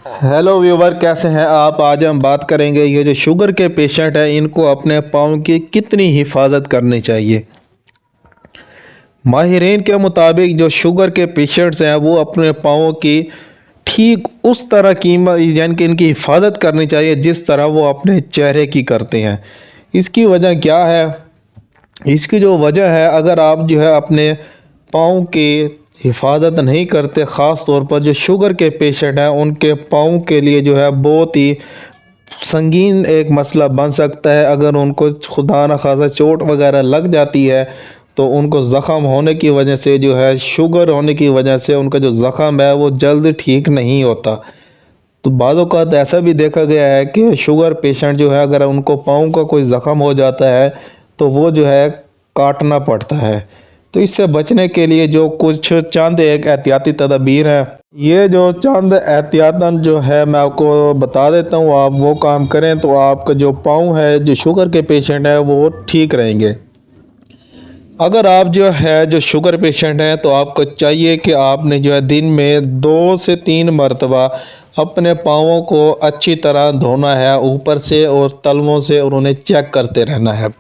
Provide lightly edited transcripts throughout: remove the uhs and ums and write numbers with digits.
Hello viewer, कैसे हैं आप। आज हम बात करेंगे ये जो शुगर के पेशेंट हैं इनको अपने पाँव की कितनी हिफाजत करनी चाहिए। माहिरीन के मुताबिक जो शुगर के पेशेंट्स हैं वो अपने पाँव की ठीक उस तरह की यानी कि इनकी हिफाजत करनी चाहिए जिस तरह वो अपने चेहरे की करते हैं। इसकी वजह क्या है? इसकी जो वजह है, अगर आप जो है अपने पाँव की हिफाजत नहीं करते, ख़ास तौर पर जो शुगर के पेशेंट हैं उनके पाँव के लिए जो है बहुत ही संगीन एक मसला बन सकता है। अगर उनको खुदा न खासा चोट वगैरह लग जाती है तो उनको ज़ख़म होने की वजह से जो है, शुगर होने की वजह से उनका जो ज़ख़म है वो जल्द ठीक नहीं होता। तो बाज़ औक़ात ऐसा भी देखा गया है कि शुगर पेशेंट जो है, अगर उनको पाँव का कोई ज़ख़म हो जाता है तो वो जो है काटना पड़ता है। तो इससे बचने के लिए जो कुछ चंद एक एहतियाती तदबीर है, ये जो चंद एहतियातन जो है मैं आपको बता देता हूँ। आप वो काम करें तो आपका जो पाँव है, जो शुगर के पेशेंट है, वो ठीक रहेंगे। अगर आप जो है जो शुगर पेशेंट हैं तो आपको चाहिए कि आपने जो है दिन में 2 से 3 मरतबा अपने पाँवों को अच्छी तरह धोना है, ऊपर से और तलवों से, और उन्हें चेक करते रहना है।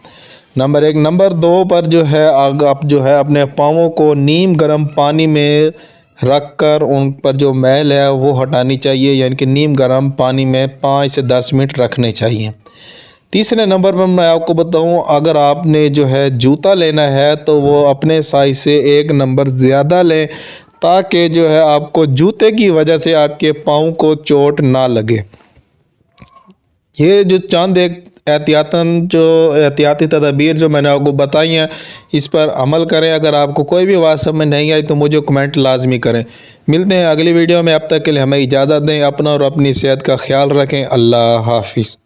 नंबर 1। नंबर 2 पर जो है आप जो है अपने पाँवों को नीम गर्म पानी में रख कर उन पर जो मैल है वो हटानी चाहिए, यानी कि नीम गर्म पानी में 5 से 10 मिनट रखने चाहिए। तीसरे नंबर पर मैं आपको बताऊं, अगर आपने जो है जूता लेना है तो वो अपने साइज से 1 नंबर ज़्यादा लें, ताकि जो है आपको जूते की वजह से आपके पाँव को चोट ना लगे। ये जो चंद एक एहतियाती तदबीर जो मैंने आपको बताई हैं, इस पर अमल करें। अगर आपको कोई भी बात समझ नहीं आई तो मुझे कमेंट लाजमी करें। मिलते हैं अगली वीडियो में, अब तक के लिए हमें इजाज़त दें। अपना और अपनी सेहत का ख्याल रखें। अल्लाह हाफिज़।